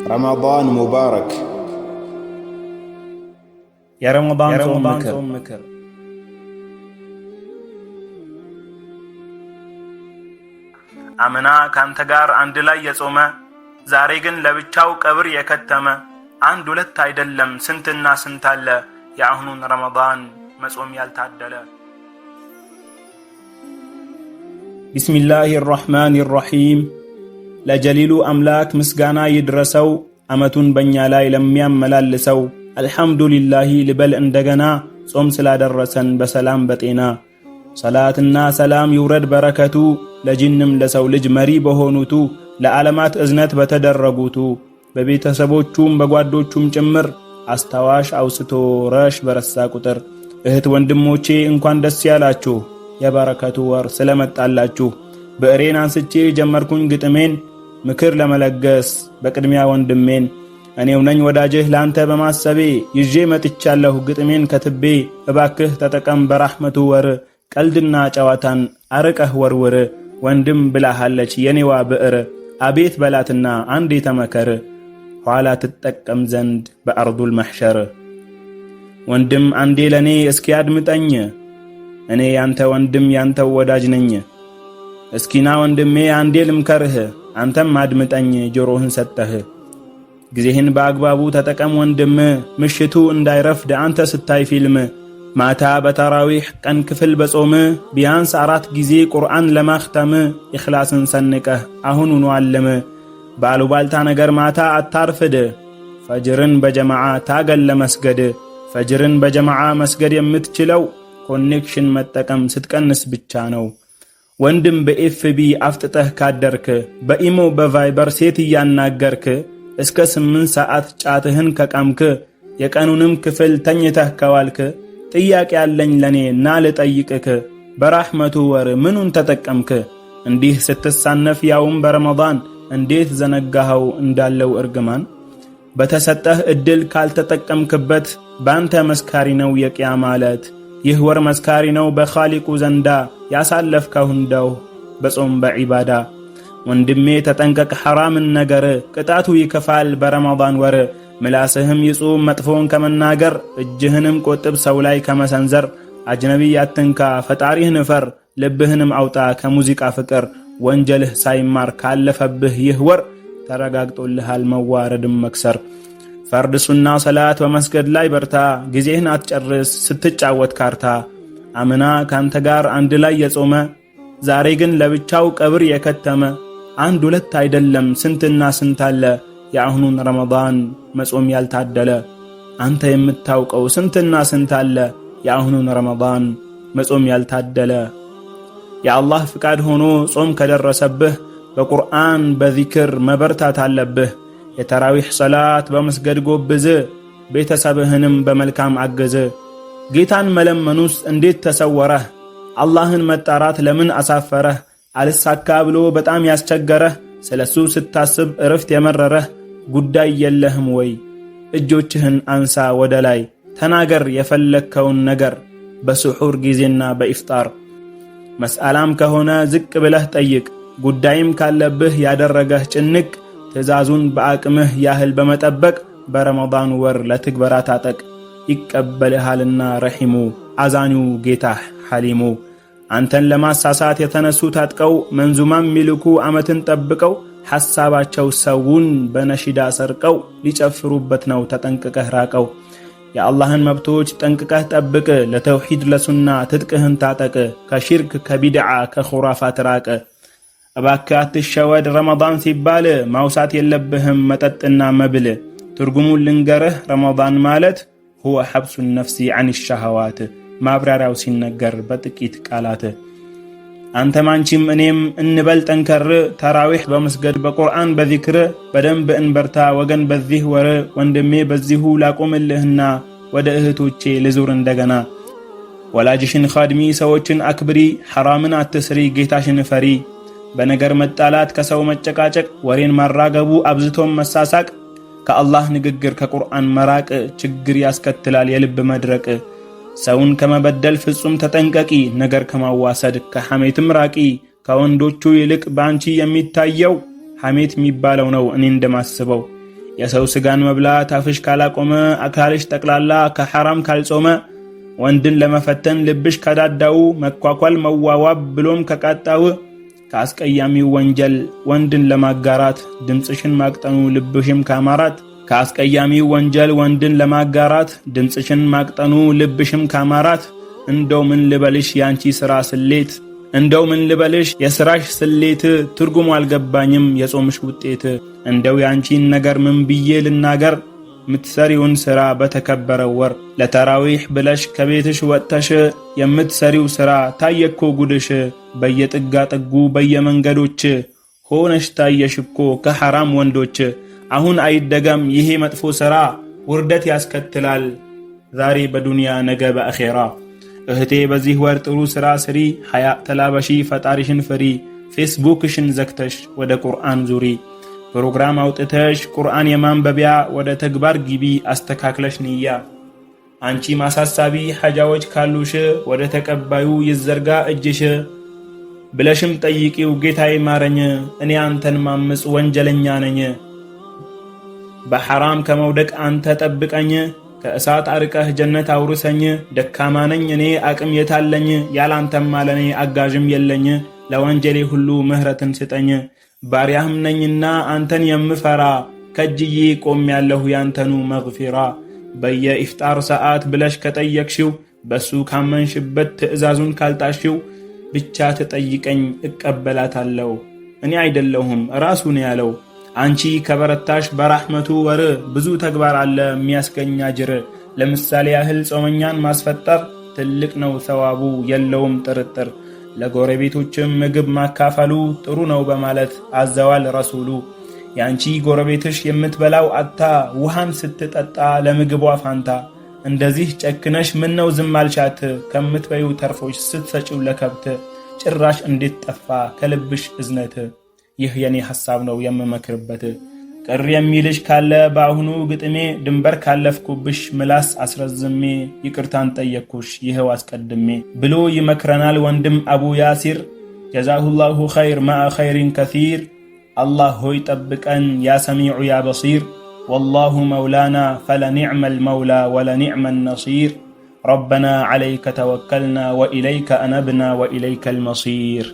رمضان مبارك. يا رمضان صوم مكر. አምና ካንተ ጋር አንድ ላይ የጾመ ዛሬ ግን ለብቻው ቀብር የከተመ አንድ ሁለት አይደለም ስንትና ስንት አለ የአሁኑን ረመዳን መጾም ያልታደለ። ቢስሚላሂ الرحمن الرحيم ለጀሊሉ አምላክ ምስጋና ይድረሰው አመቱን በእኛ ላይ ለሚያመላልሰው አልሐምዱሊላህ ልበል እንደገና ጾም ስላደረሰን በሰላም በጤና። ሰላትና ሰላም ይውረድ በረከቱ ለጂንም ለሰው ልጅ መሪ በሆኑቱ ለዓለማት እዝነት በተደረጉቱ በቤተሰቦቹም በጓዶቹም ጭምር አስታዋሽ አውስቶ ረሽ በረሳ ቁጥር። እህት ወንድሞቼ እንኳን ደስ ያላችሁ የበረከቱ ወር ስለመጣላችሁ። ብዕሬን አንስቼ ጀመርኩኝ ግጥሜን ምክር ለመለገስ በቅድሚያ ወንድሜን። እኔው ነኝ ወዳጅህ ላንተ በማሰቤ ይዤ መጥቻለሁ ግጥሜን ከትቤ። እባክህ ተጠቀም በራህመቱ ወር ቀልድና ጨዋታን አርቀህ ወርውር። ወንድም ብላሃለች የኔዋ ብዕር አቤት በላትና አንዴ ተመከር ኋላ ትጠቀም ዘንድ በአርዱል መሕሸር። ወንድም አንዴ ለኔ እስኪ አድምጠኝ እኔ ያንተ ወንድም ያንተው ወዳጅ ነኝ። እስኪና ወንድሜ አንዴ ልምከርህ አንተም አድምጠኝ ጆሮህን ሰጠህ። ጊዜህን በአግባቡ ተጠቀም ወንድም ምሽቱ እንዳይረፍድ አንተ ስታይ ፊልም። ማታ በተራዊህ ቀን ክፍል በጾም ቢያንስ 4 ጊዜ ቁርአን ለማኽተም ኢኽላስን ሰንቀህ አሁኑኑ አልም። ባሉባልታ ነገር ማታ አታርፍድ ፈጅርን በጀማዓ ታገል ለመስገድ። ፈጅርን በጀማዓ መስገድ የምትችለው ኮኔክሽን መጠቀም ስትቀንስ ብቻ ነው። ወንድም በኤፍቢ አፍጥጠህ ካደርክ በኢሞ በቫይበር ሴት እያናገርክ እስከ 8 ሰዓት ጫትህን ከቃምክ የቀኑንም ክፍል ተኝተህ ከዋልክ ጥያቄ ያለኝ ለኔ ና ልጠይቅክ በራህመቱ ወር ምኑን ተጠቀምክ? እንዲህ ስትሳነፍ ያውም በረመዳን እንዴት ዘነጋኸው እንዳለው እርግማን። በተሰጠህ እድል ካልተጠቀምክበት ባንተ መስካሪ ነው የቂያማ ዕለት። ይህ ወር መስካሪ ነው በኻሊቁ ዘንዳ ያሳለፍከው እንደው በጾም በዒባዳ። ወንድሜ ተጠንቀቅ ሐራምን ነገር ቅጣቱ ይከፋል በረመዳን ወር። ምላስህም ይጹም መጥፎን ከመናገር እጅህንም ቆጥብ ሰው ላይ ከመሰንዘር። አጅነቢ አትንካ ፈጣሪህን እፈር ልብህንም አውጣ ከሙዚቃ ፍቅር። ወንጀልህ ሳይማር ካለፈብህ ይህ ወር ተረጋግጦልሃል መዋረድም መክሰር። ፈርድ ሱና ሰላት በመስገድ ላይ በርታ ጊዜህን አትጨርስ ስትጫወት ካርታ። አምና ካንተ ጋር አንድ ላይ የጾመ ዛሬ ግን ለብቻው ቀብር የከተመ አንድ ሁለት አይደለም ስንትና ስንት አለ የአሁኑን ረመዳን መጾም ያልታደለ። አንተ የምታውቀው ስንትና ስንት አለ የአሁኑን ረመዳን መጾም ያልታደለ። የአላህ ፍቃድ ሆኖ ጾም ከደረሰብህ በቁርአን በዚክር መበርታት አለብህ። የተራዊሕ ሰላት በመስገድ ጎብዝ ቤተሰብህንም በመልካም አገዝ። ጌታን መለመኑስ እንዴት ተሰወረህ? አላህን መጣራት ለምን አሳፈረህ? አልሳካ ብሎ በጣም ያስቸገረህ ስለሱ ስታስብ እረፍት የመረረህ ጉዳይ የለህም ወይ? እጆችህን አንሳ ወደ ላይ ተናገር የፈለከውን ነገር በስሑር ጊዜና በኢፍጣር። መስአላም ከሆነ ዝቅ ብለህ ጠይቅ ጉዳይም ካለብህ ያደረገህ ጭንቅ። ትእዛዙን በአቅምህ ያህል በመጠበቅ በረመዳን ወር ለትግበራ ታጠቅ። ይቀበልሃልና ረሒሙ አዛኙ ጌታህ ሐሊሙ። አንተን ለማሳሳት የተነሱ ታጥቀው መንዙማም ሚልኩ ዓመትን ጠብቀው ሐሳባቸው ሰውን በነሺዳ ሰርቀው ሊጨፍሩበት ነው ተጠንቅቀህ ራቀው። የአላህን መብቶች ጠንቅቀህ ጠብቅ ለተውሂድ ለሱና ትጥቅህን ታጠቅ። ከሽርክ ከቢድዓ ከኹራፋት ራቅ። እባክህ አትሸወድ ረመዳን ሲባል ማውሳት የለብህም መጠጥና መብል። ትርጉሙን ልንገርህ ረመዳን ማለት ሁወ ሐብሱ ነፍሲ ዐን ሸሃዋት። ማብራሪያው ሲነገር በጥቂት ቃላት። አንተም አንቺም እኔም እንበል ጠንከር ተራዊሕ በመስገድ በቁርአን በዚክር በደንብ እንበርታ ወገን በዚህ ወር። ወንድሜ በዚሁ ላቆምልህና ወደ እህቶቼ ልዙር እንደገና። ወላጅሽን ኻድሚ ሰዎችን አክብሪ ሐራምን አትስሪ ጌታሽን ፈሪ። በነገር መጣላት ከሰው መጨቃጨቅ ወሬን ማራገቡ አብዝቶም መሳሳቅ። ከአላህ ንግግር ከቁርአን መራቅ ችግር ያስከትላል የልብ መድረቅ። ሰውን ከመበደል ፍጹም ተጠንቀቂ ነገር ከማዋሰድ ከሐሜትም ራቂ። ከወንዶቹ ይልቅ ባንቺ የሚታየው ሐሜት የሚባለው ነው። እኔ እንደማስበው የሰው ስጋን መብላት አፍሽ ካላቆመ፣ አካልሽ ጠቅላላ ከሐራም ካልጾመ፣ ወንድን ለመፈተን ልብሽ ከዳዳው፣ መኳኳል መዋዋብ ብሎም ከቃጣው፣ ከአስቀያሚው ወንጀል ወንድን ለማጋራት ድምፅሽን ማቅጠኑ ልብሽም ካማራት፣ ከአስቀያሚው ወንጀል ወንድን ለማጋራት ድምፅሽን ማቅጠኑ ልብሽም ካማራት፣ እንደው ምን ልበልሽ ያንቺ ሥራ ስሌት፣ እንደው ምን ልበልሽ የሥራሽ ስሌት፣ ትርጉሙ አልገባኝም የጾምሽ ውጤት። እንደው ያንቺን ነገር ምን ብዬ ልናገር፣ ምትሰሪውን ሥራ በተከበረው ወር፣ ለተራዊሕ ብለሽ ከቤትሽ ወጥተሽ የምትሰሪው ሥራ ታየኮ ጉድሽ፣ በየጥጋ ጥጉ በየመንገዶች ሆነሽ ታየሽኮ ከሐራም ወንዶች። አሁን አይደገም ይሄ መጥፎ ሥራ፣ ውርደት ያስከትላል ዛሬ በዱንያ ነገ በአኼራ። እህቴ በዚህ ወር ጥሩ ሥራ ስሪ፣ ሐያ ተላበሺ ፈጣሪሽን ፍሪ፣ ፌስቡክሽን ዘግተሽ ወደ ቁርአን ዙሪ፣ ፕሮግራም አውጥተሽ ቁርአን የማንበቢያ ወደ ተግባር ግቢ አስተካክለሽ ንያ። አንቺ ማሳሳቢ ሐጃዎች ካሉሽ ወደ ተቀባዩ ይዘርጋ እጅሽ፣ ብለሽም ጠይቂው ጌታዬ ማረኝ እኔ አንተን ማምፅ ወንጀለኛ ነኝ፣ በሐራም ከመውደቅ አንተ ጠብቀኝ፣ ከእሳት አርቀህ ጀነት አውርሰኝ፣ ደካማ ነኝ እኔ አቅም የታለኝ፣ ያላንተማ ለኔ አጋዥም የለኝ፣ ለወንጀሌ ሁሉ ምህረትን ስጠኝ፣ ባሪያህም ነኝና አንተን የምፈራ፣ ከጅዬ ቆሜያለሁ ያንተኑ መግፊራ። በየኢፍጣር ሰዓት ብለሽ ከጠየቅሽው፣ በሱ ካመንሽበት ትእዛዙን ካልጣሽው፣ ብቻ ትጠይቀኝ እቀበላታለሁ እኔ አይደለሁም ራሱ ነው ያለው። አንቺ ከበረታሽ በራህመቱ ወር ብዙ ተግባር አለ የሚያስገኝ አጅር። ለምሳሌ ያህል ጾመኛን ማስፈጠር ትልቅ ነው ሰዋቡ የለውም ጥርጥር። ለጎረቤቶችም ምግብ ማካፈሉ ጥሩ ነው በማለት አዘዋል ረሱሉ። ያንቺ ጎረቤትሽ የምትበላው አታ ውሃን ስትጠጣ ለምግቧ ፋንታ፣ እንደዚህ ጨክነሽ ምን ነው ዝም አልሻት? ከምትበዩ ተርፎች ስትሰጪው ለከብት፣ ጭራሽ እንዴት ጠፋ ከልብሽ እዝነት? ይህ የኔ ሐሳብ ነው የምመክርበት። ቅር የሚልሽ ካለ በአሁኑ ግጥሜ፣ ድንበር ካለፍኩብሽ ምላስ አስረዝሜ፣ ይቅርታን ጠየቅኩሽ ይኸው አስቀድሜ ብሎ ይመክረናል ወንድም አቡ ያሲር። ጀዛሁላሁ ኸይር ማአ ኸይሪን ከሲር። አላህ ሆይ ጠብቀን ያ ሰሚዑ ያ በሲር። ወላሁ መውላና ፈለኒዕመል መውላ ወለኒዕመል ነሲር። ረበና ዐለይከ ተወከልና ወኢለይከ አነብና ወኢለይከል መሲር።